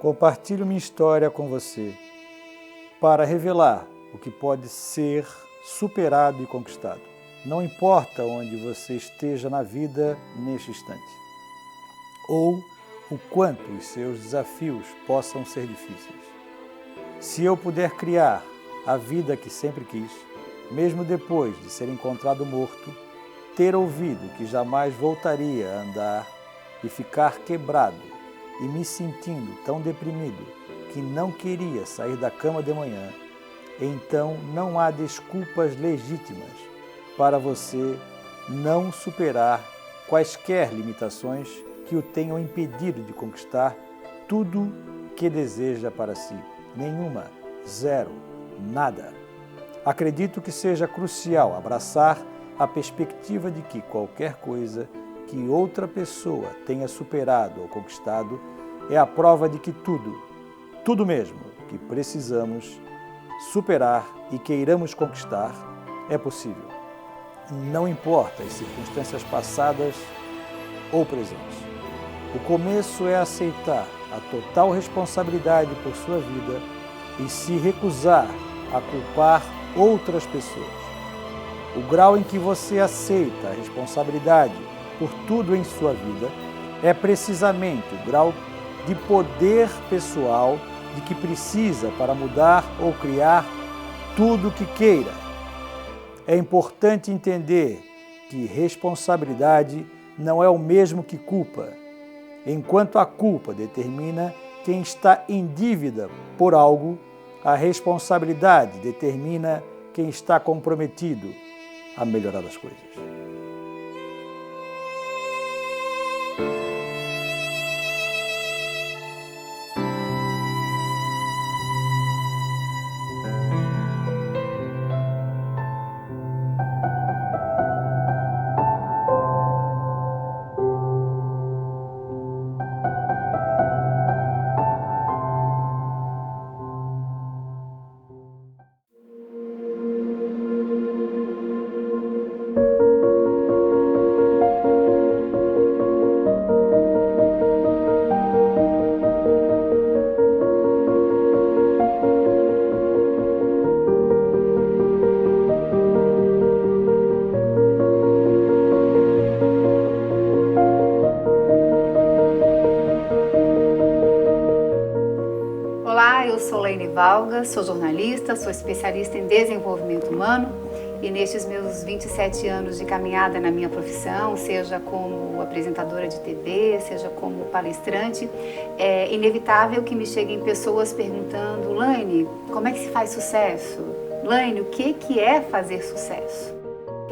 Compartilho minha história com você para revelar o que pode ser superado e conquistado. Não importa onde você esteja na vida neste instante, ou o quanto os seus desafios possam ser difíceis. Se eu puder criar a vida que sempre quis, mesmo depois de ser encontrado morto, ter ouvido que jamais voltaria a andar e ficar quebrado e me sentindo tão deprimido que não queria sair da cama de manhã, então não há desculpas legítimas para você não superar quaisquer limitações que o tenham impedido de conquistar tudo que deseja para si. Nenhuma, zero, nada. Acredito que seja crucial abraçar a perspectiva de que qualquer coisa que outra pessoa tenha superado ou conquistado é a prova de que tudo mesmo que precisamos superar e queiramos conquistar é possível. Não importa as circunstâncias passadas ou presentes. O começo é aceitar a total responsabilidade por sua vida e se recusar a culpar outras pessoas. O grau em que você aceita a responsabilidade por tudo em sua vida é precisamente o grau de poder pessoal de que precisa para mudar ou criar tudo o que queira. É importante entender que responsabilidade não é o mesmo que culpa. Enquanto a culpa determina quem está em dívida por algo, a responsabilidade determina quem está comprometido a melhorar as coisas. Olá, eu sou Laine Valga, sou jornalista, sou especialista em desenvolvimento humano e nestes meus 27 anos de caminhada na minha profissão, seja como apresentadora de TV, seja como palestrante, é inevitável que me cheguem pessoas perguntando: Laine, como é que se faz sucesso? Laine, o que é fazer sucesso?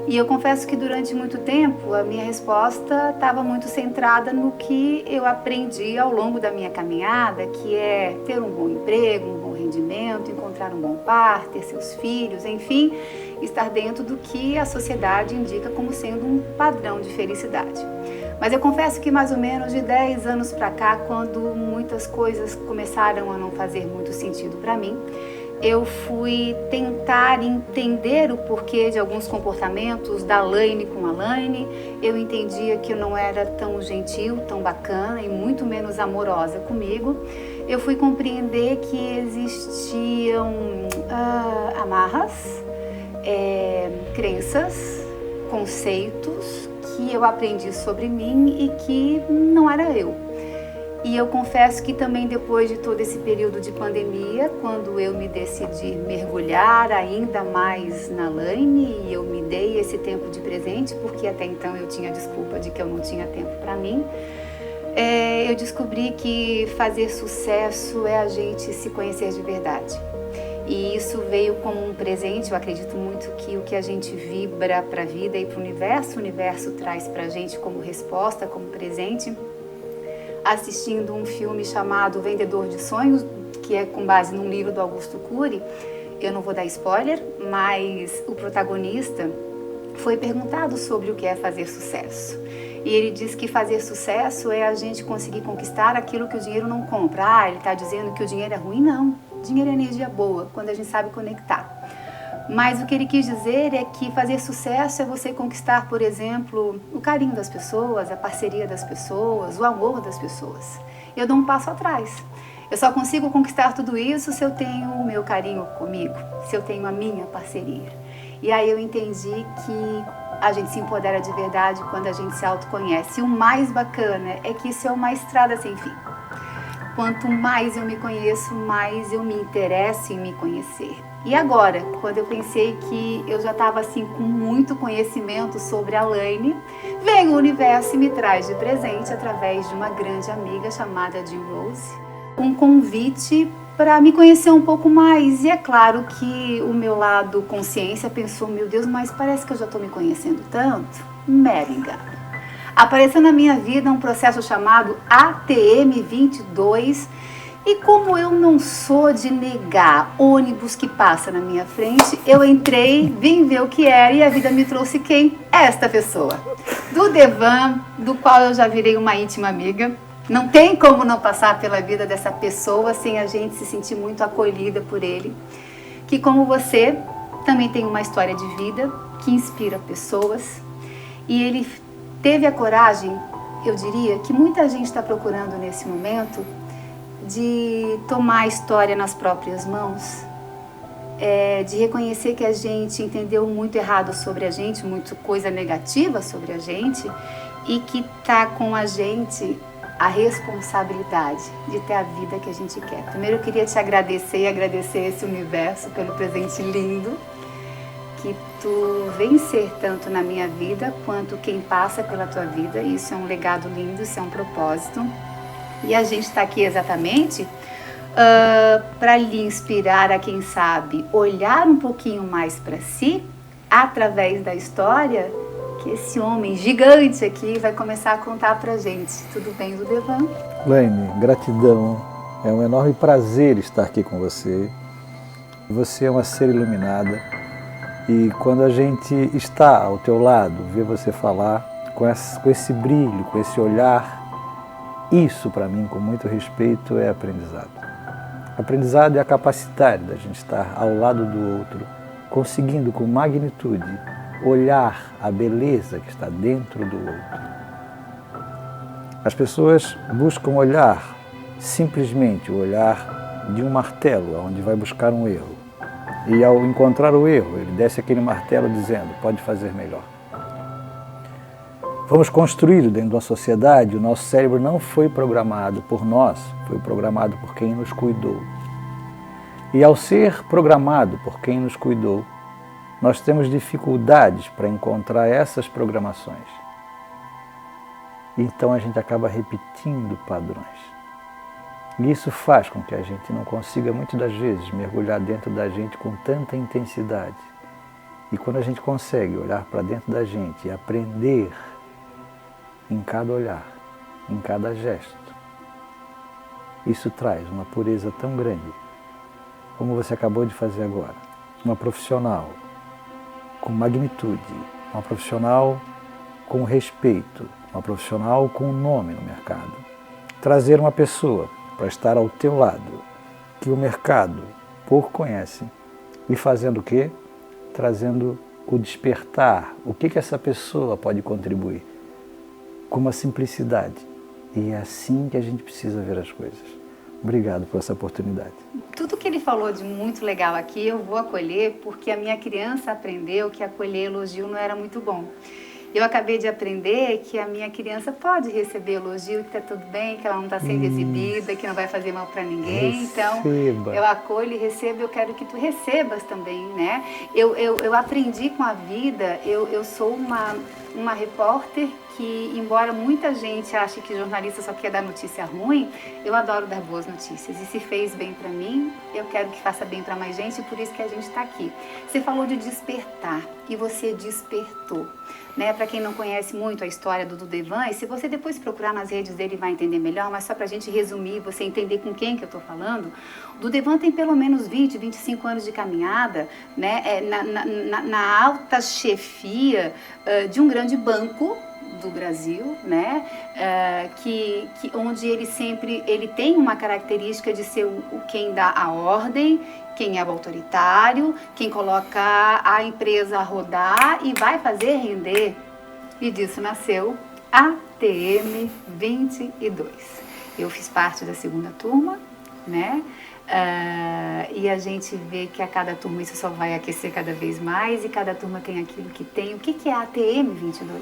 E eu confesso que durante muito tempo a minha resposta estava muito centrada no que eu aprendi ao longo da minha caminhada, que é ter um bom emprego, um bom rendimento, encontrar um bom par, ter seus filhos, enfim, estar dentro do que a sociedade indica como sendo um padrão de felicidade. Mas eu confesso que mais ou menos de 10 anos para cá, quando muitas coisas começaram a não fazer muito sentido para mim, eu fui tentar entender o porquê de alguns comportamentos da Laine com a Laine. Eu entendia que eu não era tão gentil, tão bacana e muito menos amorosa comigo. Eu fui compreender que existiam amarras, crenças, conceitos que eu aprendi sobre mim e que não era eu. E eu confesso que também depois de todo esse período de pandemia, quando eu me decidi mergulhar ainda mais na Laine e eu me dei esse tempo de presente, porque até então eu tinha a desculpa de que eu não tinha tempo para mim, eu descobri que fazer sucesso é a gente se conhecer de verdade. E isso veio como um presente. Eu acredito muito que o que a gente vibra para a vida e para o universo traz para a gente como resposta, como presente. Assistindo um filme chamado Vendedor de Sonhos, que é com base num livro do Augusto Cury. Eu não vou dar spoiler, mas o protagonista foi perguntado sobre o que é fazer sucesso. E ele diz que fazer sucesso é a gente conseguir conquistar aquilo que o dinheiro não compra. Ele está dizendo que o dinheiro é ruim? Não. Dinheiro é energia boa, quando a gente sabe conectar. Mas o que ele quis dizer é que fazer sucesso é você conquistar, por exemplo, o carinho das pessoas, a parceria das pessoas, o amor das pessoas. Eu dou um passo atrás. Eu só consigo conquistar tudo isso se eu tenho o meu carinho comigo, se eu tenho a minha parceria. E aí eu entendi que a gente se empodera de verdade quando a gente se autoconhece. E o mais bacana é que isso é uma estrada sem fim. Quanto mais eu me conheço, mais eu me interesso em me conhecer. E agora, quando eu pensei que eu já estava assim com muito conhecimento sobre a Laine, vem o universo e me traz de presente, através de uma grande amiga chamada Jean Rose, um convite para me conhecer um pouco mais. E é claro que o meu lado consciência pensou, meu Deus, mas parece que eu já estou me conhecendo tanto. Mera engano. Apareceu na minha vida um processo chamado ATM22, e como eu não sou de negar ônibus que passa na minha frente, eu entrei, vim ver o que era, e a vida me trouxe quem? Esta pessoa. Do Devan, do qual eu já virei uma íntima amiga. Não tem como não passar pela vida dessa pessoa sem a gente se sentir muito acolhida por ele. Que, como você, também tem uma história de vida que inspira pessoas. E ele teve a coragem, eu diria, que muita gente está procurando nesse momento, de tomar a história nas próprias mãos, de reconhecer que a gente entendeu muito errado sobre a gente, muito coisa negativa sobre a gente, e que está com a gente a responsabilidade de ter a vida que a gente quer. Primeiro eu queria te agradecer e agradecer esse universo pelo presente lindo que tu vem ser tanto na minha vida quanto quem passa pela tua vida. Isso é um legado lindo, isso é um propósito. E a gente está aqui exatamente para lhe inspirar a, quem sabe, olhar um pouquinho mais para si, através da história que esse homem gigante aqui vai começar a contar para a gente. Tudo bem, Devan? Laine, gratidão. É um enorme prazer estar aqui com você. Você é uma ser iluminada. E quando a gente está ao teu lado, vê você falar com esse brilho, com esse olhar, isso para mim, com muito respeito, é aprendizado. Aprendizado é a capacidade da gente estar ao lado do outro, conseguindo com magnitude olhar a beleza que está dentro do outro. As pessoas buscam olhar simplesmente o olhar de um martelo, onde vai buscar um erro. E ao encontrar o erro, ele desce aquele martelo dizendo, pode fazer melhor. Fomos construídos dentro de uma sociedade, o nosso cérebro não foi programado por nós, foi programado por quem nos cuidou. E ao ser programado por quem nos cuidou, nós temos dificuldades para encontrar essas programações. Então a gente acaba repetindo padrões. E isso faz com que a gente não consiga, muitas das vezes, mergulhar dentro da gente com tanta intensidade. E quando a gente consegue olhar para dentro da gente e aprender em cada olhar, em cada gesto, isso traz uma pureza tão grande, como você acabou de fazer agora. Uma profissional com magnitude, uma profissional com respeito, uma profissional com nome no mercado. Trazer uma pessoa para estar ao teu lado, que o mercado pouco conhece, e fazendo o quê? Trazendo o despertar, o que essa pessoa pode contribuir, com uma simplicidade. E é assim que a gente precisa ver as coisas. Obrigado por essa oportunidade. Tudo que ele falou de muito legal aqui, eu vou acolher, porque a minha criança aprendeu que acolher elogio não era muito bom. Eu acabei de aprender que a minha criança pode receber elogio, que está tudo bem, que ela não está sendo exibida, que não vai fazer mal para ninguém. Receba. Então, eu acolho e recebo, eu quero que tu recebas também, né? Eu aprendi com a vida, eu sou uma repórter que, embora muita gente ache que jornalista só quer dar notícia ruim, eu adoro dar boas notícias. E se fez bem para mim, eu quero que faça bem para mais gente, e por isso que a gente está aqui. Você falou de despertar, e você despertou. Né? Para quem não conhece muito a história do Devan, e se você depois procurar nas redes dele vai entender melhor, mas só para a gente resumir, você entender com quem que eu estou falando, o Devan tem pelo menos 20, 25 anos de caminhada, né? Na alta chefia de um grande banco do Brasil, né? Onde ele tem uma característica de ser quem dá a ordem, quem é o autoritário, quem coloca a empresa a rodar e vai fazer render. E disso nasceu a ATM22. Eu fiz parte da segunda turma, né? E a gente vê que a cada turma isso só vai aquecer cada vez mais e cada turma tem aquilo que tem. O que é a ATM22?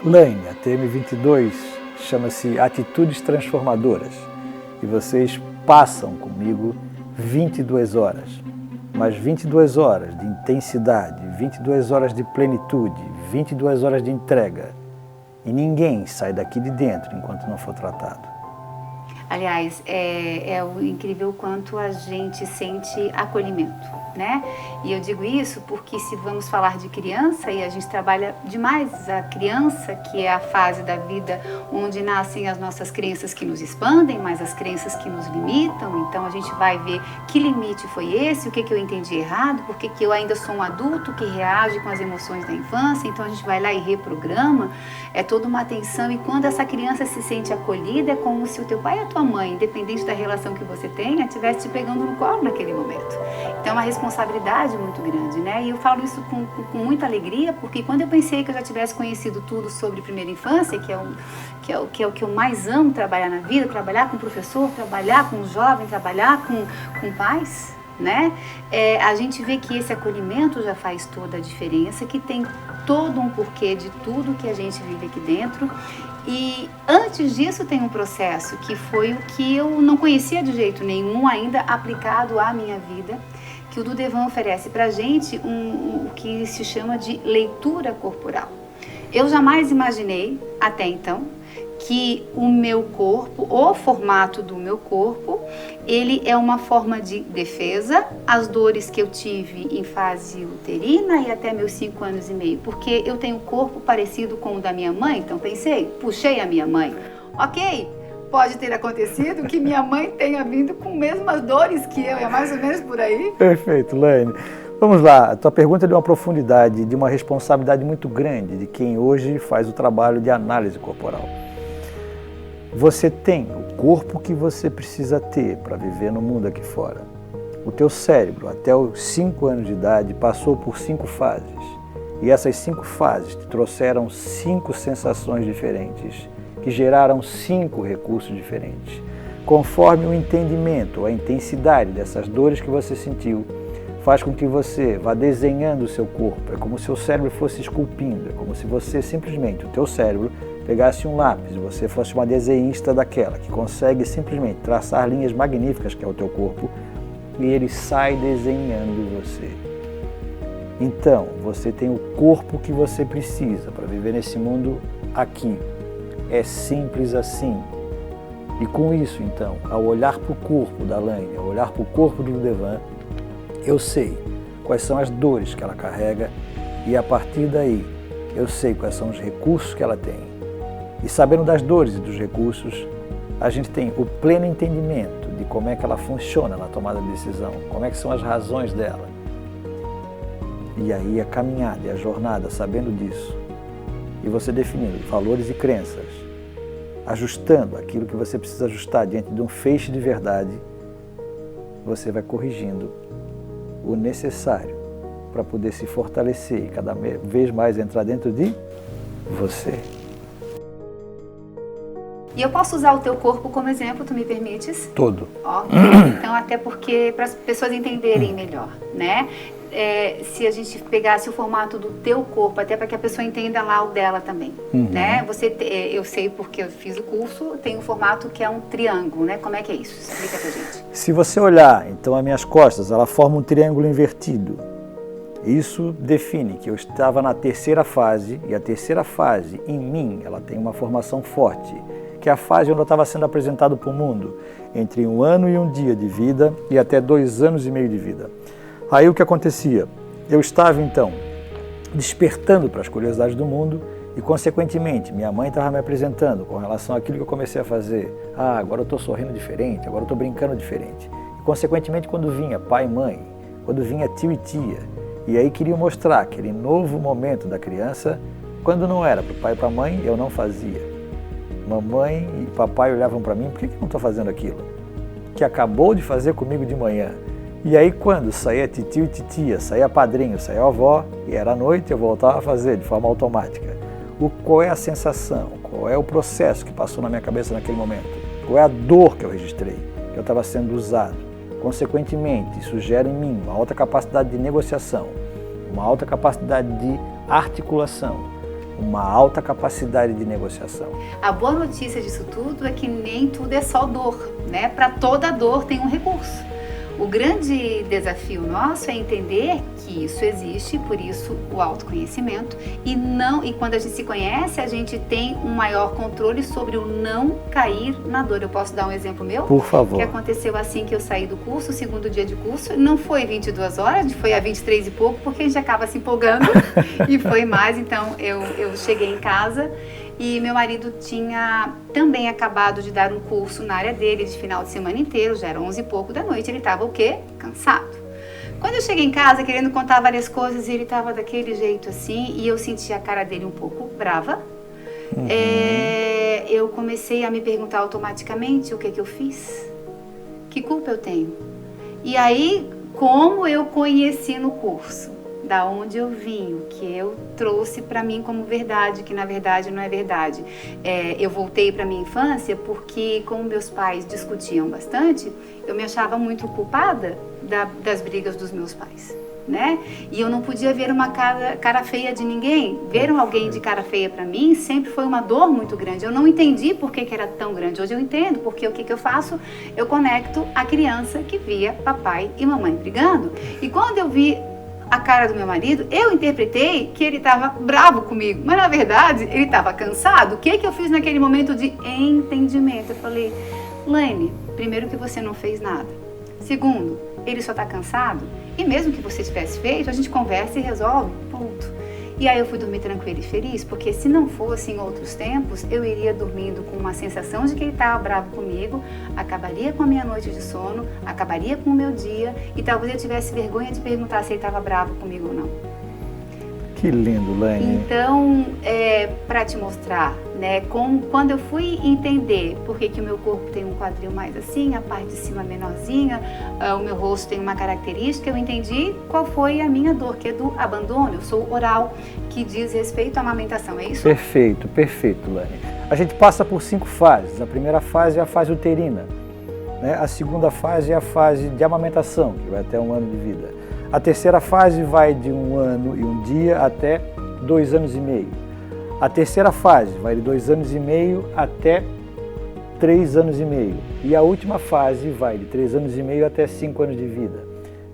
Laine, a ATM22 chama-se Atitudes Transformadoras e vocês passam comigo 22 horas, mas 22 horas de intensidade, 22 horas de plenitude, 22 horas de entrega e ninguém sai daqui de dentro enquanto não for tratado. Aliás, é o incrível quanto a gente sente acolhimento, né? E eu digo isso porque se vamos falar de criança, e a gente trabalha demais a criança, que é a fase da vida onde nascem as nossas crenças que nos expandem, mas as crenças que nos limitam. Então a gente vai ver que limite foi esse, o que eu entendi errado, por que eu ainda sou um adulto que reage com as emoções da infância. Então a gente vai lá e reprograma, é toda uma atenção. E quando essa criança se sente acolhida, é como se o teu pai e a tua mãe, independente da relação que você tenha, estivesse te pegando no colo naquele momento. Então é uma responsabilidade muito grande, né? E eu falo isso com muita alegria, porque quando eu pensei que eu já tivesse conhecido tudo sobre primeira infância, que é o que eu mais amo trabalhar na vida, trabalhar com professor, trabalhar com jovem, trabalhar com pais, né? A gente vê que esse acolhimento já faz toda a diferença, que tem todo um porquê de tudo que a gente vive aqui dentro. E antes disso tem um processo que foi o que eu não conhecia de jeito nenhum ainda aplicado à minha vida, que o Dudevan oferece pra gente o que se chama de leitura corporal. Eu jamais imaginei, até então, que o meu corpo, o formato do meu corpo, ele é uma forma de defesa às dores que eu tive em fase uterina e até meus 5 anos e meio, porque eu tenho um corpo parecido com o da minha mãe, então pensei, puxei a minha mãe. Ok, pode ter acontecido que minha mãe tenha vindo com mesmas dores que eu, é mais ou menos por aí? Perfeito, Laine. Vamos lá, a tua pergunta é de uma profundidade, de uma responsabilidade muito grande de quem hoje faz o trabalho de análise corporal. Você tem o corpo que você precisa ter para viver no mundo aqui fora. O teu cérebro, até os 5 anos de idade, passou por 5 fases. E essas 5 fases te trouxeram 5 sensações diferentes, que geraram 5 recursos diferentes. Conforme o entendimento, a intensidade dessas dores que você sentiu, faz com que você vá desenhando o seu corpo. É como se o cérebro fosse esculpindo, é como se você simplesmente, o teu cérebro, pegasse um lápis, você fosse uma desenhista daquela, que consegue simplesmente traçar linhas magníficas, que é o teu corpo, e ele sai desenhando você. Então, você tem o corpo que você precisa para viver nesse mundo aqui. É simples assim. E com isso, então, ao olhar para o corpo da Laine, ao olhar para o corpo do Dudevan, eu sei quais são as dores que ela carrega e a partir daí eu sei quais são os recursos que ela tem. E sabendo das dores e dos recursos, a gente tem o pleno entendimento de como é que ela funciona na tomada de decisão, como é que são as razões dela. E aí a caminhada e a jornada, sabendo disso, e você definindo valores e crenças, ajustando aquilo que você precisa ajustar diante de um feixe de verdade, você vai corrigindo o necessário para poder se fortalecer e cada vez mais entrar dentro de você. E eu posso usar o teu corpo como exemplo, tu me permites? Todo. Ok, então até porque para as pessoas entenderem melhor, né? Se a gente pegasse o formato do teu corpo, até para que a pessoa entenda lá o dela também, né? Eu sei porque eu fiz o curso, tem um formato que é um triângulo, né? Como é que é isso? Explica pra gente. Se você olhar, então, as minhas costas, ela forma um triângulo invertido. Isso define que eu estava na terceira fase, e a terceira fase, em mim, ela tem uma formação forte, que é a fase onde eu estava sendo apresentado para o mundo, entre 1 ano e 1 dia de vida e até 2 anos e meio de vida. Aí o que acontecia? Eu estava, então, despertando para as curiosidades do mundo e, consequentemente, minha mãe estava me apresentando com relação àquilo que eu comecei a fazer. Ah, agora eu estou sorrindo diferente, agora eu estou brincando diferente. E, consequentemente, quando vinha pai e mãe, quando vinha tio e tia, e aí queriam mostrar aquele novo momento da criança, quando não era para o pai e para a mãe, eu não fazia. Mamãe e papai olhavam para mim, por que eu não estou fazendo aquilo? Que acabou de fazer comigo de manhã. E aí quando saía titio e titia, saía padrinho, saía avó, e era à noite, eu voltava a fazer de forma automática. Qual é a sensação? Qual é o processo que passou na minha cabeça naquele momento? Qual é a dor que eu registrei? que eu estava sendo usado. Consequentemente, isso gera em mim uma alta capacidade de negociação, uma alta capacidade de articulação, uma alta capacidade de negociação. A boa notícia disso tudo é que nem tudo é só dor, né? Para toda dor tem um recurso. O grande desafio nosso é entender que isso existe, por isso o autoconhecimento, e quando a gente se conhece, a gente tem um maior controle sobre o não cair na dor. Eu posso dar um exemplo meu? Por favor. Que aconteceu assim que eu saí do curso, o segundo dia de curso, não foi 22 horas, foi a 23 e pouco, porque a gente acaba se empolgando, e foi mais. Então eu cheguei em casa e meu marido tinha também acabado de dar um curso na área dele de final de semana inteiro, já era 11 e pouco da noite, ele estava o quê? Cansado. Quando eu cheguei em casa querendo contar várias coisas, ele estava daquele jeito assim, e eu senti a cara dele um pouco brava. Eu comecei a me perguntar automaticamente o que eu fiz, que culpa eu tenho. E aí, como eu conheci no curso, da onde eu vim, o que eu trouxe para mim como verdade, que na verdade não é verdade. Eu voltei para minha infância porque, como meus pais discutiam bastante, eu me achava muito culpada das brigas dos meus pais, né? E eu não podia ver uma cara feia de ninguém. Ver alguém de cara feia para mim sempre foi uma dor muito grande. Eu não entendi por que era tão grande. Hoje eu entendo, porque o que eu faço? Eu conecto a criança que via papai e mamãe brigando. E quando eu vi a cara do meu marido, eu interpretei que ele estava bravo comigo, mas na verdade ele estava cansado. O que eu fiz naquele momento de entendimento? Eu falei: Laine, primeiro que você não fez nada. Segundo, ele só está cansado, e mesmo que você tivesse feito, a gente conversa e resolve, ponto. E aí eu fui dormir tranquila e feliz, porque se não fosse em outros tempos, eu iria dormindo com uma sensação de que ele estava bravo comigo, acabaria com a minha noite de sono, acabaria com o meu dia, e talvez eu tivesse vergonha de perguntar se ele estava bravo comigo ou não. Que lindo, Laine. Então, para te mostrar, né, quando eu fui entender por que o meu corpo tem um quadril mais assim, a parte de cima menorzinha, o meu rosto tem uma característica, eu entendi qual foi a minha dor, que é do abandono. Eu sou oral, que diz respeito à amamentação, é isso? Perfeito, perfeito, Laine. A gente passa por 5 fases. A primeira fase é a fase uterina, né? A segunda fase é a fase de amamentação, que vai até 1 ano de vida. A terceira fase vai de 1 ano e 1 dia até 2 anos e meio. A terceira fase vai de 2 anos e meio até 3 anos e meio. E a última fase vai de 3 anos e meio até 5 anos de vida.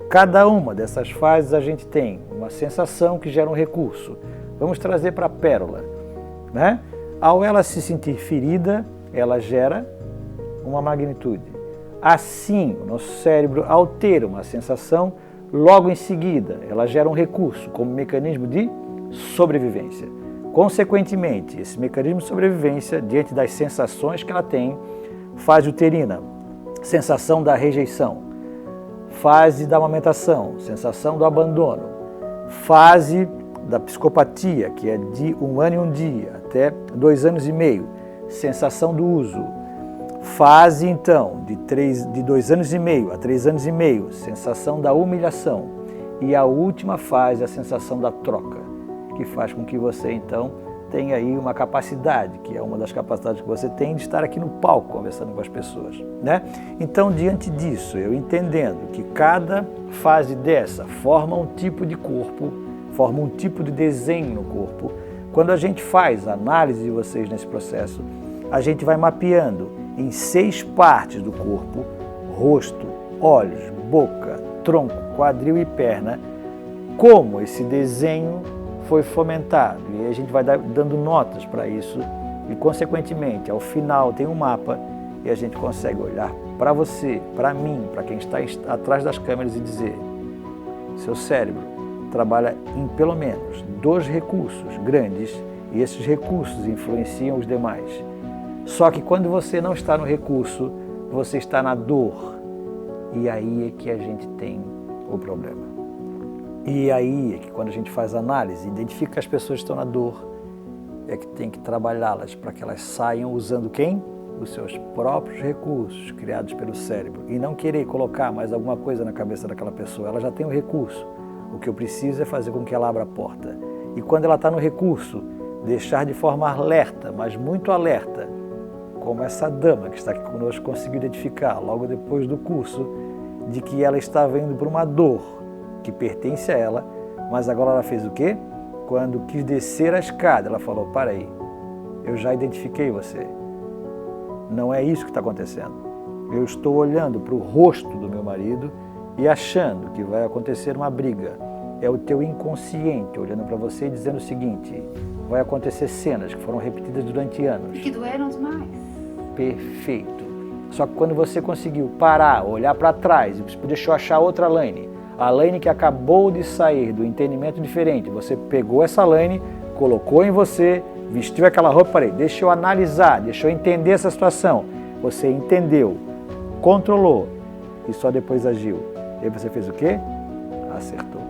Cada uma dessas fases a gente tem uma sensação que gera um recurso. Vamos trazer para a pérola, né? Ao ela se sentir ferida, ela gera uma magnitude. Assim, o nosso cérebro, ao ter uma sensação, logo em seguida, ela gera um recurso como mecanismo de sobrevivência. Consequentemente, esse mecanismo de sobrevivência, diante das sensações que ela tem, fase uterina, sensação da rejeição, fase da amamentação, sensação do abandono, fase da psicopatia, que é de 1 ano e 1 dia até 2 anos e meio, sensação do uso, fase, então, de 2 anos e meio a 3 anos e meio, sensação da humilhação. E a última fase, a sensação da troca, que faz com que você, então, tenha aí uma capacidade, que é uma das capacidades que você tem de estar aqui no palco conversando com as pessoas, né? Então, diante disso, eu entendendo que cada fase dessa forma um tipo de corpo, forma um tipo de desenho no corpo, quando a gente faz a análise de vocês nesse processo, a gente vai mapeando em 6 partes do corpo, rosto, olhos, boca, tronco, quadril e perna, como esse desenho foi fomentado. E a gente vai dando notas para isso e, consequentemente, ao final tem um mapa e a gente consegue olhar para você, para mim, para quem está atrás das câmeras e dizer: seu cérebro trabalha em pelo menos 2 recursos grandes e esses recursos influenciam os demais. Só que quando você não está no recurso, você está na dor. E aí é que a gente tem o problema. E aí é que quando a gente faz análise, identifica que as pessoas estão na dor, é que tem que trabalhá-las para que elas saiam usando quem? Os seus próprios recursos criados pelo cérebro. E não querer colocar mais alguma coisa na cabeça daquela pessoa. Ela já tem o recurso. O que eu preciso é fazer com que ela abra a porta. E quando ela está no recurso, deixar de forma alerta, mas muito alerta, como essa dama que está aqui conosco conseguiu identificar logo depois do curso, de que ela estava indo por uma dor que pertence a ela, mas agora ela fez o quê? Quando quis descer a escada, ela falou, para aí, eu já identifiquei você. Não é isso que está acontecendo. Eu estou olhando para o rosto do meu marido e achando que vai acontecer uma briga. É o teu inconsciente olhando para você e dizendo o seguinte, vai acontecer cenas que foram repetidas durante anos. E que doeram demais. Perfeito. Só que quando você conseguiu parar, olhar para trás e deixou achar outra Laine, a Laine que acabou de sair do entendimento diferente, você pegou essa Laine, colocou em você, vestiu aquela roupa, parei, deixa eu analisar, deixa eu entender essa situação. Você entendeu, controlou e só depois agiu. E aí você fez o quê? Acertou.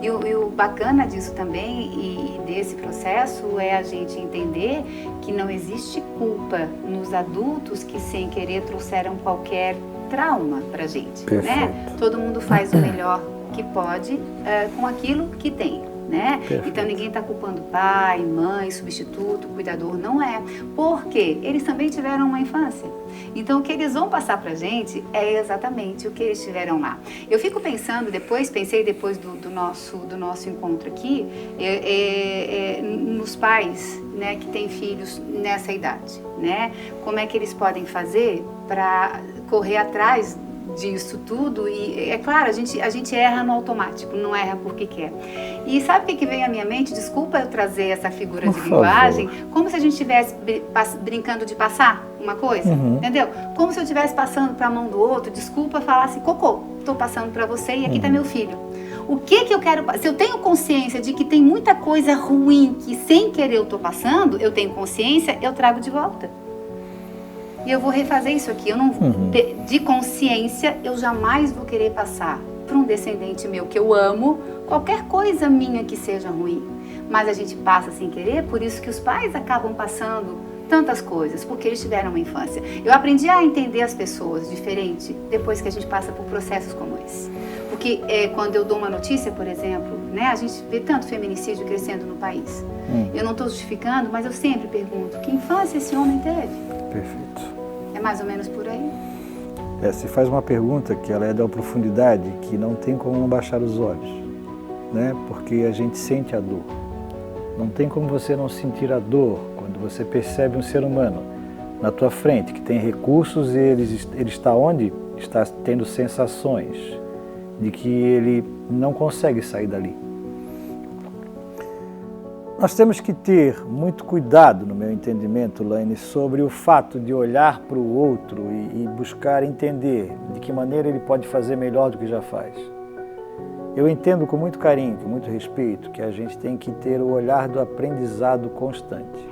E o bacana disso também e desse processo é a gente entender que não existe culpa nos adultos que sem querer trouxeram qualquer trauma pra gente, né? Todo mundo faz o melhor que pode com aquilo que tem. Né? Então ninguém está culpando pai, mãe, substituto, cuidador, não é. Porque eles também tiveram uma infância. Então o que eles vão passar pra gente é exatamente o que eles tiveram lá. Eu fico pensando pensei depois do nosso encontro aqui, nos pais, né, que têm filhos nessa idade, né? Como é que eles podem fazer para correr atrás disso tudo? E é claro, a gente erra no automático, não erra porque quer. E sabe o que vem à minha mente? Desculpa eu trazer essa figura de linguagem, como se a gente estivesse brincando de passar uma coisa, entendeu? Como se eu estivesse passando para a mão do outro, desculpa, falasse, cocô, estou passando para você e aqui está meu filho. O que eu quero, se eu tenho consciência de que tem muita coisa ruim que sem querer eu estou passando, eu tenho consciência, eu trago de volta. E eu vou refazer isso aqui. Eu não, de consciência, eu jamais vou querer passar para um descendente meu que eu amo qualquer coisa minha que seja ruim. Mas a gente passa sem querer, por isso que os pais acabam passando tantas coisas, porque eles tiveram uma infância. Eu aprendi a entender as pessoas diferente depois que a gente passa por processos como esse. Porque quando eu dou uma notícia, por exemplo, né, a gente vê tanto feminicídio crescendo no país. Eu não estou justificando, mas eu sempre pergunto, que infância esse homem teve? Perfeito. É mais ou menos por aí? Você faz uma pergunta que ela é de uma profundidade que não tem como não baixar os olhos, né? Porque a gente sente a dor. Não tem como você não sentir a dor quando você percebe um ser humano na tua frente que tem recursos e ele está onde? Está tendo sensações de que ele não consegue sair dali. Nós temos que ter muito cuidado, no meu entendimento, Laine, sobre o fato de olhar para o outro e buscar entender de que maneira ele pode fazer melhor do que já faz. Eu entendo com muito carinho, com muito respeito, que a gente tem que ter o olhar do aprendizado constante.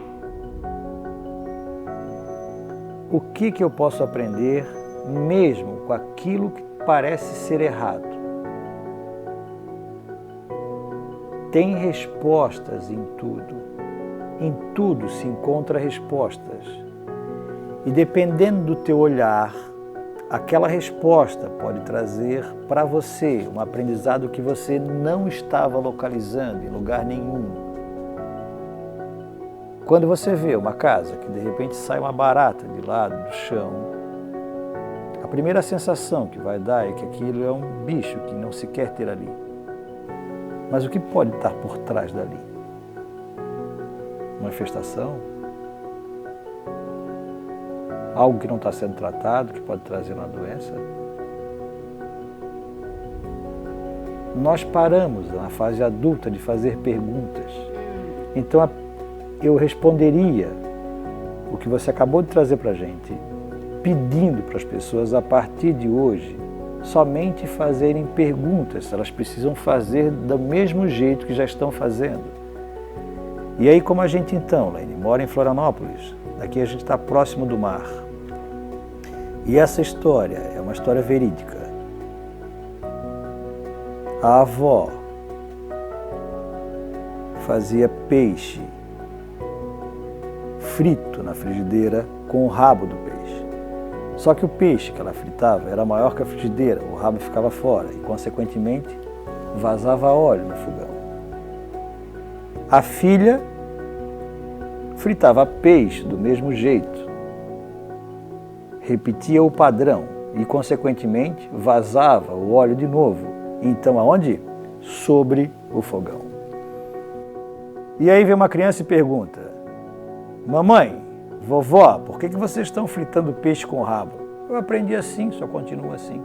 O que eu posso aprender mesmo com aquilo que parece ser errado? Tem respostas em tudo. Em tudo se encontra respostas. E dependendo do teu olhar, aquela resposta pode trazer para você um aprendizado que você não estava localizando em lugar nenhum. Quando você vê uma casa que de repente sai uma barata de lado do chão, a primeira sensação que vai dar é que aquilo é um bicho que não se quer ter ali. Mas o que pode estar por trás dali? Uma infestação? Algo que não está sendo tratado, que pode trazer uma doença? Nós paramos na fase adulta de fazer perguntas. Então eu responderia o que você acabou de trazer para a gente, pedindo para as pessoas a partir de hoje somente fazerem perguntas, elas precisam fazer do mesmo jeito que já estão fazendo. E aí, como a gente então, Laine, mora em Florianópolis, daqui a gente está próximo do mar. E essa história é uma história verídica. A avó fazia peixe frito na frigideira com o rabo do peixe. Só que o peixe que ela fritava era maior que a frigideira, o rabo ficava fora e, consequentemente, vazava óleo no fogão. A filha fritava peixe do mesmo jeito, repetia o padrão e, consequentemente, vazava o óleo de novo. Então, aonde? Sobre o fogão. E aí vem uma criança e pergunta: mamãe, vovó, por que vocês estão fritando peixe com rabo? Eu aprendi assim, só continuo assim.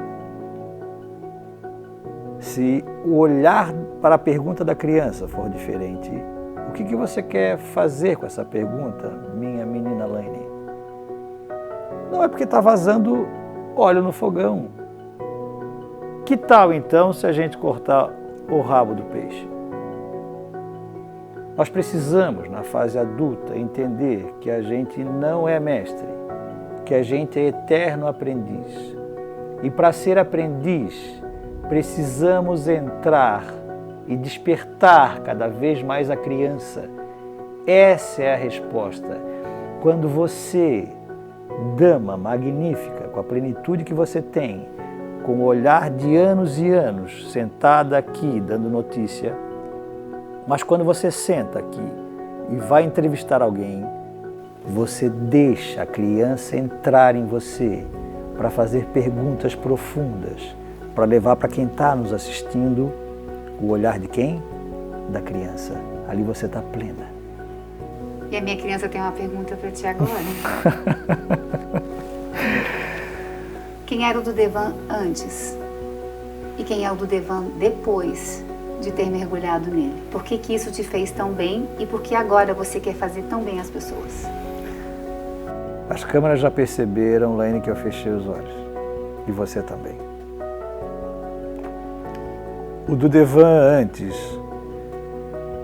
Se o olhar para a pergunta da criança for diferente, o que você quer fazer com essa pergunta, minha menina Laine? Não é porque está vazando óleo no fogão. Que tal então se a gente cortar o rabo do peixe? Nós precisamos, na fase adulta, entender que a gente não é mestre, que a gente é eterno aprendiz. E para ser aprendiz, precisamos entrar e despertar cada vez mais a criança. Essa é a resposta. Quando você, dama magnífica, com a plenitude que você tem, com o olhar de anos e anos, sentada aqui dando notícia, mas quando você senta aqui e vai entrevistar alguém, você deixa a criança entrar em você para fazer perguntas profundas, para levar para quem está nos assistindo o olhar de quem? Da criança. Ali você está plena. E a minha criança tem uma pergunta para ti agora. Quem era o Dudevan antes? E quem é o Dudevan depois de ter mergulhado nele? Por que isso te fez tão bem e por que agora você quer fazer tão bem às pessoas? As câmeras já perceberam, Laine, que eu fechei os olhos. E você também. O Dudevan antes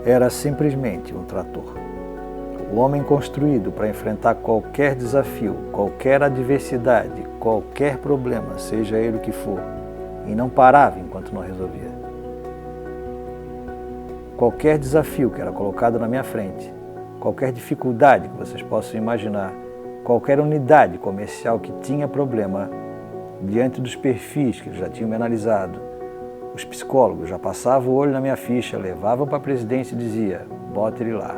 era simplesmente um trator. O homem construído para enfrentar qualquer desafio, qualquer adversidade, qualquer problema, seja ele o que for, e não parava enquanto não resolvia. Qualquer desafio que era colocado na minha frente, qualquer dificuldade que vocês possam imaginar, qualquer unidade comercial que tinha problema, diante dos perfis que eles já tinham me analisado, os psicólogos já passavam o olho na minha ficha, levavam para a presidência e diziam: bota ele lá.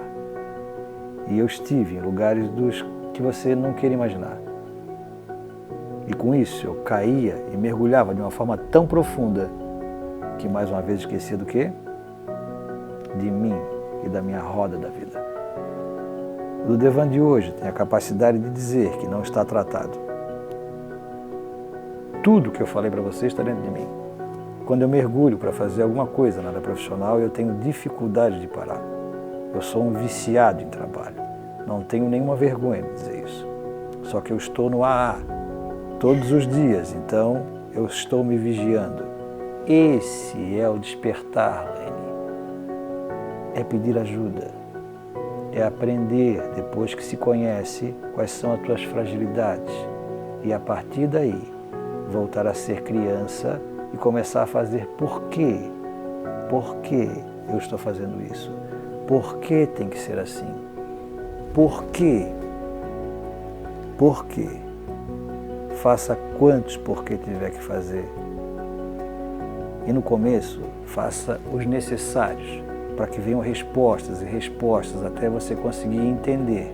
E eu estive em lugares dos que você não queria imaginar. E com isso eu caía e mergulhava de uma forma tão profunda que mais uma vez esquecia do quê? De mim e da minha roda da vida. O Dudevan de hoje tem a capacidade de dizer que não está tratado. Tudo que eu falei para você está dentro de mim. Quando eu mergulho para fazer alguma coisa na área profissional, eu tenho dificuldade de parar. Eu sou um viciado em trabalho. Não tenho nenhuma vergonha de dizer isso. Só que eu estou no AA todos os dias, então eu estou me vigiando. Esse é o despertar, Laine. É pedir ajuda. É aprender, depois que se conhece, quais são as tuas fragilidades. E a partir daí, voltar a ser criança e começar a fazer por quê? Por que eu estou fazendo isso? Por que tem que ser assim? Por quê? Por quê? Faça quantos porquê tiver que fazer. E no começo, faça os necessários para que venham respostas e respostas até você conseguir entender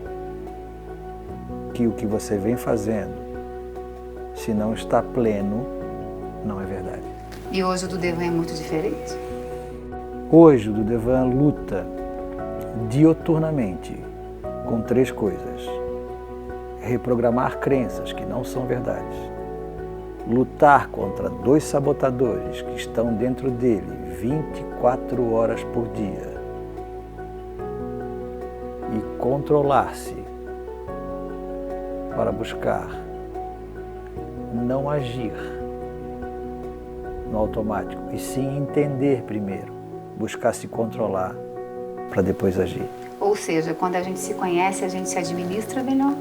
que o que você vem fazendo, se não está pleno, não é verdade. E hoje o Dudevan é muito diferente? Hoje o Dudevan luta dioturnamente com 3 coisas: reprogramar crenças que não são verdades, lutar contra 2 sabotadores que estão dentro dele 24 horas por dia e controlar-se para buscar não agir no automático, e sim entender primeiro, buscar se controlar para depois agir. Ou seja, quando a gente se conhece, a gente se administra melhor.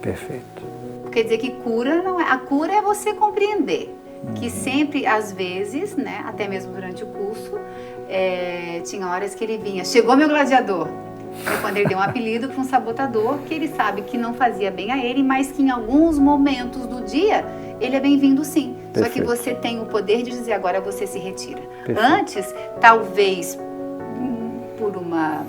Perfeito. Quer dizer que cura não é... A cura é você compreender que sempre, às vezes, né, até mesmo durante o curso, tinha horas que ele vinha, chegou meu gladiador. É quando ele deu um apelido para um sabotador que ele sabe que não fazia bem a ele, mas que em alguns momentos do dia ele é bem-vindo sim. Perfeito. Só que você tem o poder de dizer agora você se retira. Perfeito. Antes, talvez por uma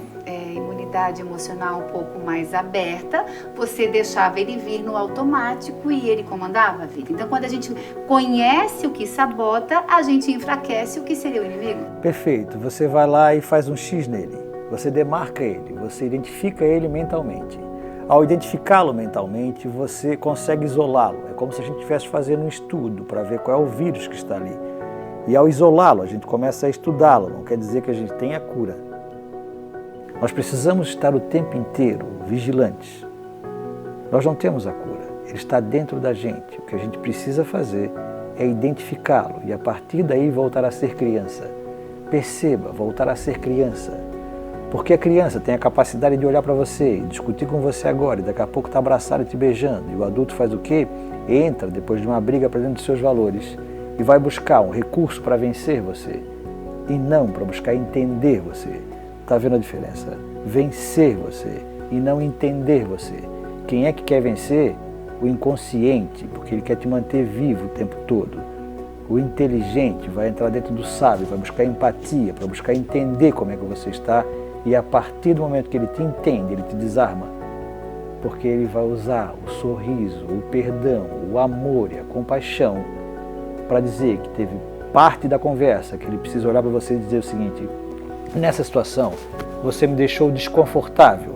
imunidade responsabilidade emocional um pouco mais aberta, você deixava ele vir no automático e ele comandava a vida. Então, quando a gente conhece o que sabota, a gente enfraquece o que seria o inimigo. Perfeito. Você vai lá e faz um X nele. Você demarca ele, você identifica ele mentalmente. Ao identificá-lo mentalmente, você consegue isolá-lo. É como se a gente estivesse fazendo um estudo para ver qual é o vírus que está ali. E ao isolá-lo, a gente começa a estudá-lo. Não quer dizer que a gente tenha a cura. Nós precisamos estar o tempo inteiro vigilantes. Nós não temos a cura. Ele está dentro da gente. O que a gente precisa fazer é identificá-lo e a partir daí voltar a ser criança. Perceba, voltar a ser criança. Porque a criança tem a capacidade de olhar para você e discutir com você agora e daqui a pouco está abraçado e te beijando. E o adulto faz o quê? Entra, depois de uma briga, para dentro dos seus valores e vai buscar um recurso para vencer você e não para buscar entender você. Está vendo a diferença? Vencer você e não entender você. Quem é que quer vencer? O inconsciente, porque ele quer te manter vivo o tempo todo. O inteligente vai entrar dentro do sábio, vai buscar empatia, para buscar entender como é que você está. E a partir do momento que ele te entende, ele te desarma, porque ele vai usar o sorriso, o perdão, o amor e a compaixão para dizer que teve parte da conversa, que ele precisa olhar para você e dizer o seguinte: nessa situação você me deixou desconfortável,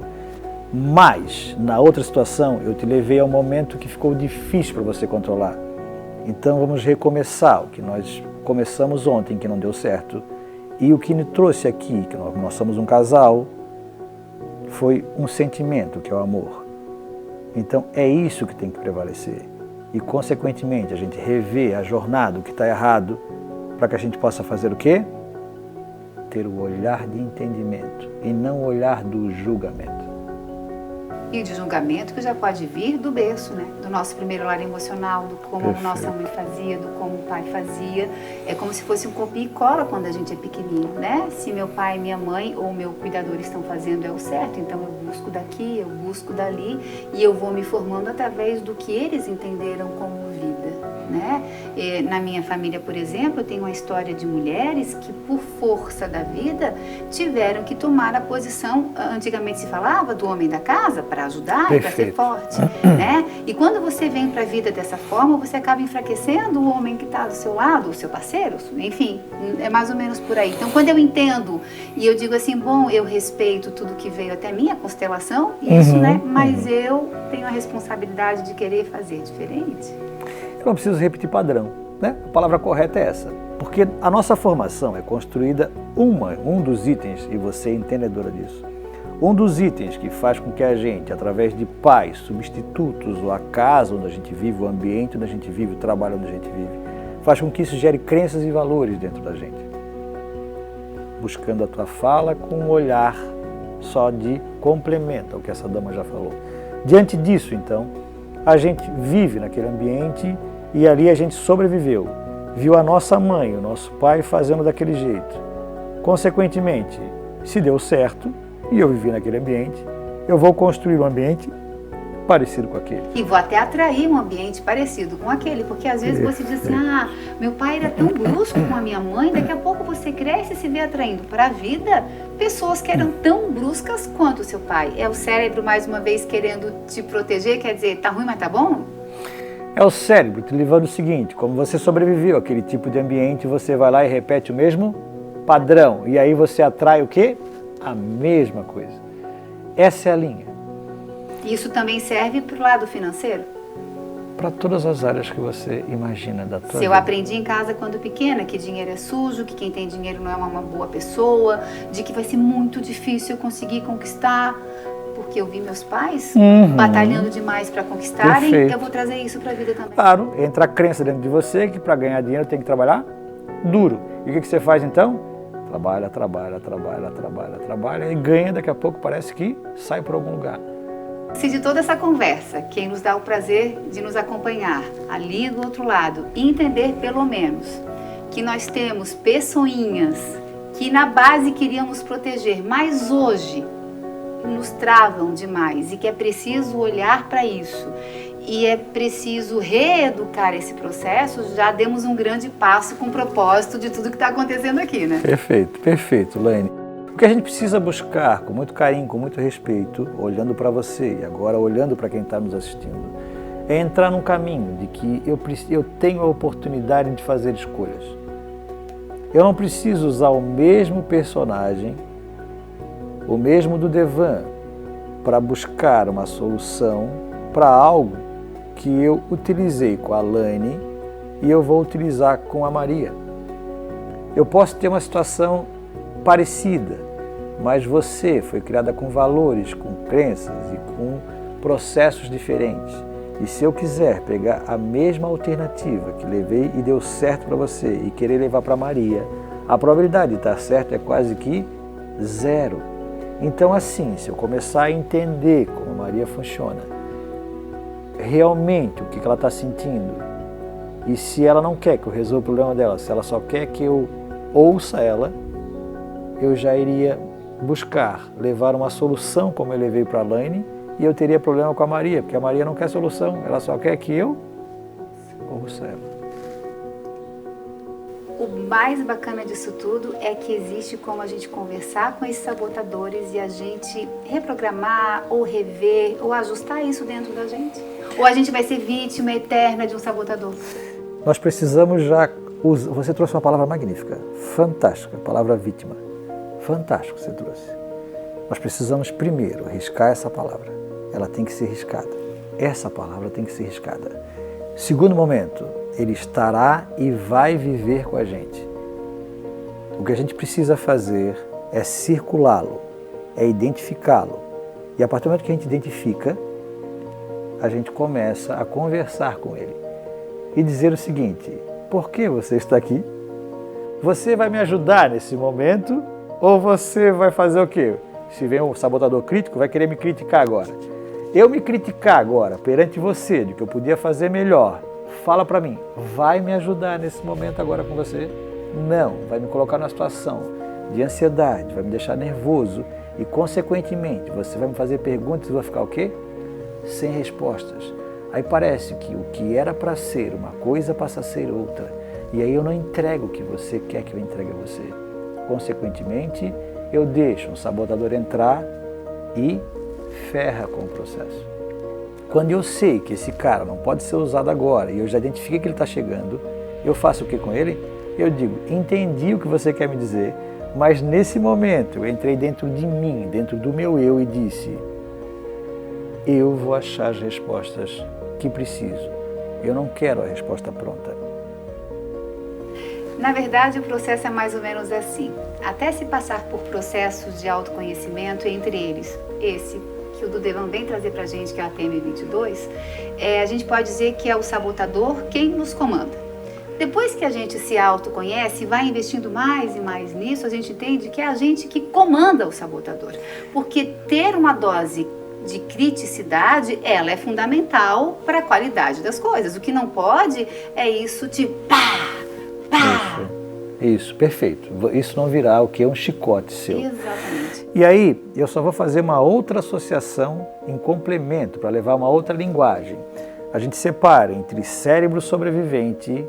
mas na outra situação eu te levei ao momento que ficou difícil para você controlar. Então vamos recomeçar o que nós começamos ontem que não deu certo. E o que me trouxe aqui, que nós somos um casal, foi um sentimento, que é o amor. Então é isso que tem que prevalecer. E consequentemente a gente rever a jornada, o que está errado, para que a gente possa fazer o quê? Ter o olhar de entendimento e não o olhar do julgamento. E de julgamento que já pode vir do berço, né? Do nosso primeiro lar emocional, do como Perfeito. Nossa mãe fazia, do como o pai fazia. É como se fosse um copia e cola quando a gente é pequenininho, né? Se meu pai, minha mãe ou meu cuidador estão fazendo é o certo, então eu busco daqui, eu busco dali e eu vou me formando através do que eles entenderam como vida, né? E na minha família, por exemplo, eu tenho uma história de mulheres que por força da vida tiveram que tomar a posição, antigamente se falava do homem da casa, para ajudar e para ser forte, né? E quando você vem para a vida dessa forma, você acaba enfraquecendo o homem que está do seu lado, o seu parceiro, enfim, é mais ou menos por aí. Então, quando eu entendo e eu digo assim, bom, eu respeito tudo que veio até mim, a constelação, isso, né? Mas eu tenho a responsabilidade de querer fazer diferente. Eu não preciso repetir padrão, né? A palavra correta é essa. Porque a nossa formação é construída, um dos itens, e você é entendedora disso, um dos itens que faz com que a gente, através de pais, substitutos, ou a casa onde a gente vive, o ambiente onde a gente vive, o trabalho onde a gente vive, faz com que isso gere crenças e valores dentro da gente. Buscando a tua fala com um olhar só de complemento ao que essa dama já falou. Diante disso, então, a gente vive naquele ambiente e ali a gente sobreviveu. Viu a nossa mãe, o nosso pai fazendo daquele jeito. Consequentemente, se deu certo, e eu vivi naquele ambiente, eu vou construir um ambiente parecido com aquele. E vou até atrair um ambiente parecido com aquele, porque às vezes você diz assim, meu pai era tão brusco com a minha mãe, daqui a pouco você cresce e se vê atraindo para a vida pessoas que eram tão bruscas quanto o seu pai. É o cérebro, mais uma vez, querendo te proteger, quer dizer, tá ruim, mas tá bom? É o cérebro te levando o seguinte, como você sobreviveu àquele tipo de ambiente, você vai lá e repete o mesmo padrão, e aí você atrai o quê? A mesma coisa. Essa é a linha. Isso também serve para o lado financeiro? Para todas as áreas que você imagina da tua vida. Se eu aprendi em casa quando pequena que dinheiro é sujo, que quem tem dinheiro não é uma boa pessoa, de que vai ser muito difícil eu conseguir conquistar, porque eu vi meus pais batalhando demais para conquistarem, Perfeito. Eu vou trazer isso para a vida também. Claro, entra a crença dentro de você que para ganhar dinheiro tem que trabalhar duro. E o que você faz então? Trabalha e ganha, daqui a pouco parece que sai por algum lugar. Se de toda essa conversa, quem nos dá o prazer de nos acompanhar ali do outro lado, entender pelo menos que nós temos pessoinhas que na base queríamos proteger, mas hoje nos travam demais e que é preciso olhar para isso e é preciso reeducar esse processo, já demos um grande passo com o propósito de tudo que está acontecendo aqui, né? Perfeito, Laine. O que a gente precisa buscar com muito carinho, com muito respeito, olhando para você e agora olhando para quem está nos assistindo, é entrar num caminho de que eu tenho a oportunidade de fazer escolhas. Eu não preciso usar o mesmo personagem, o mesmo do Devan, para buscar uma solução para algo que eu utilizei com a Laine e eu vou utilizar com a Maria. Eu posso ter uma situação parecida, mas você foi criada com valores, com crenças e com processos diferentes. E se eu quiser pegar a mesma alternativa que levei e deu certo para você e querer levar para Maria, a probabilidade de estar certo é quase que zero. Então assim, se eu começar a entender como a Maria funciona, realmente o que ela está sentindo, e se ela não quer que eu resolva o problema dela, se ela só quer que eu ouça ela, eu já iria buscar levar uma solução como eu levei para a Laine, e eu teria problema com a Maria, porque a Maria não quer solução, ela só quer que eu ouça ela. O mais bacana disso tudo é que existe como a gente conversar com esses sabotadores e a gente reprogramar ou rever ou ajustar isso dentro da gente. Ou a gente vai ser vítima eterna de um sabotador. Nós precisamos já... Você trouxe uma palavra magnífica, fantástica, a palavra vítima. Fantástico você trouxe. Nós precisamos primeiro riscar essa palavra. Ela tem que ser riscada. Essa palavra tem que ser riscada. Segundo momento, ele estará e vai viver com a gente. O que a gente precisa fazer é circulá-lo, é identificá-lo. E a partir do momento que a gente identifica, a gente começa a conversar com ele e dizer o seguinte: por que você está aqui? Você vai me ajudar nesse momento ou você vai fazer o quê? Se vem um sabotador crítico, vai querer me criticar agora. Eu me criticar agora perante você de que eu podia fazer melhor, fala para mim, vai me ajudar nesse momento agora com você? Não, vai me colocar numa situação de ansiedade, vai me deixar nervoso e, consequentemente, você vai me fazer perguntas e vai ficar o quê? Sem respostas. Aí parece que o que era para ser uma coisa passa a ser outra. E aí eu não entrego o que você quer que eu entregue a você. Consequentemente, eu deixo um sabotador entrar e ferra com o processo. Quando eu sei que esse cara não pode ser usado agora e eu já identifiquei que ele está chegando, eu faço o que com ele? Eu digo, entendi o que você quer me dizer, mas nesse momento eu entrei dentro de mim, dentro do meu eu e disse, eu vou achar as respostas que preciso. Eu não quero a resposta pronta. Na verdade, o processo é mais ou menos assim. Até se passar por processos de autoconhecimento, entre eles esse que o Devan vem trazer para a gente, que é a TM22, a gente pode dizer que é o sabotador quem nos comanda. Depois que a gente se autoconhece e vai investindo mais e mais nisso, a gente entende que é a gente que comanda o sabotador. Porque ter uma dose de criticidade, ela é fundamental para a qualidade das coisas. O que não pode é isso de pá, pá. Isso, perfeito. Isso não virá o que é um chicote seu. Exatamente. E aí, eu só vou fazer uma outra associação em complemento, para levar uma outra linguagem. A gente separa entre cérebro sobrevivente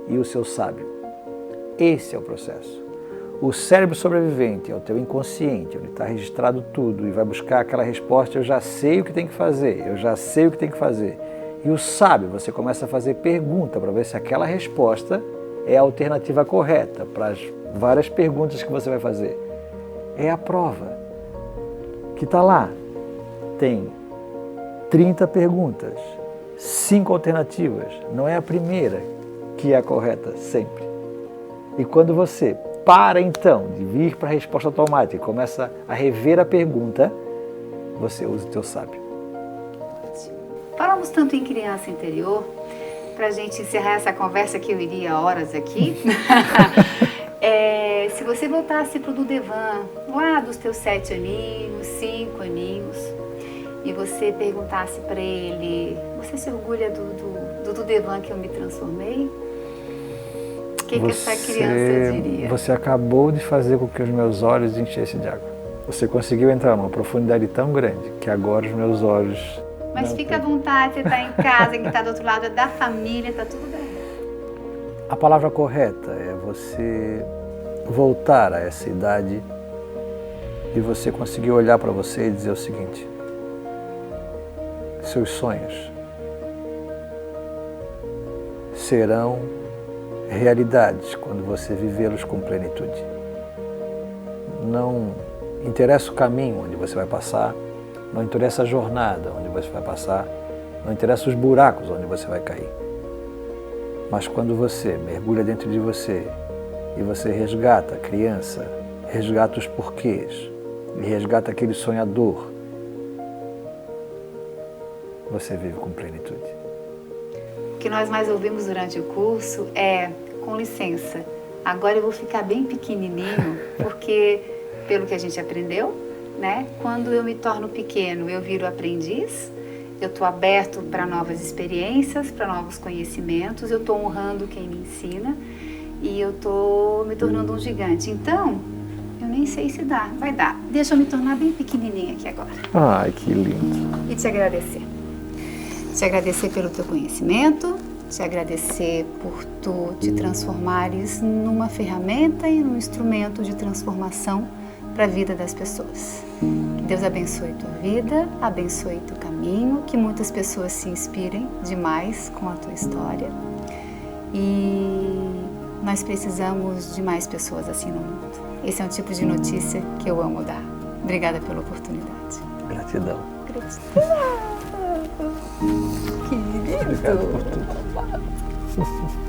e o seu sábio. Esse é o processo. O cérebro sobrevivente é o teu inconsciente, onde está registrado tudo e vai buscar aquela resposta, eu já sei o que tem que fazer, eu já sei o que tem que fazer. E o sábio, você começa a fazer pergunta para ver se aquela resposta é a alternativa correta para as várias perguntas que você vai fazer. É a prova que está lá. Tem 30 perguntas, 5 alternativas. Não é a primeira que é a correta sempre. E quando você para então de vir para a resposta automática e começa a rever a pergunta, você usa o teu sábio. Falamos tanto em criança interior, para a gente encerrar essa conversa que eu iria horas aqui, se você voltasse para o Devan, lá dos teus 7 aninhos, 5 aninhos, e você perguntasse para ele, você se orgulha do Devan que eu me transformei? O que essa criança diria? Você acabou de fazer com que os meus olhos enchessem de água. Você conseguiu entrar numa profundidade tão grande que agora os meus olhos... Mas fica à vontade, você está em casa, quem está do outro lado é da família, está tudo bem. A palavra correta é você voltar a essa idade e você conseguir olhar para você e dizer o seguinte: seus sonhos serão realidades quando você vivê-los com plenitude. Não interessa o caminho onde você vai passar, não interessa a jornada onde você vai passar, não interessa os buracos onde você vai cair. Mas quando você mergulha dentro de você e você resgata a criança, resgata os porquês e resgata aquele sonhador, você vive com plenitude. O que nós mais ouvimos durante o curso é: com licença, agora eu vou ficar bem pequenininho, porque pelo que a gente aprendeu, né? Quando eu me torno pequeno, eu viro aprendiz, eu estou aberto para novas experiências, para novos conhecimentos, eu estou honrando quem me ensina e eu estou me tornando um gigante. Então, eu nem sei se dá, vai dar. Deixa eu me tornar bem pequenininha aqui agora. Ai, que lindo. E te agradecer. Te agradecer pelo teu conhecimento, te agradecer por tu te transformares numa ferramenta e num instrumento de transformação para a vida das pessoas. Que Deus abençoe tua vida, abençoe teu caminho, que muitas pessoas se inspirem demais com a tua história. E nós precisamos de mais pessoas assim no mundo. Esse é um tipo de notícia que eu amo dar. Obrigada pela oportunidade. Gratidão. Que lindo! Obrigado por tudo.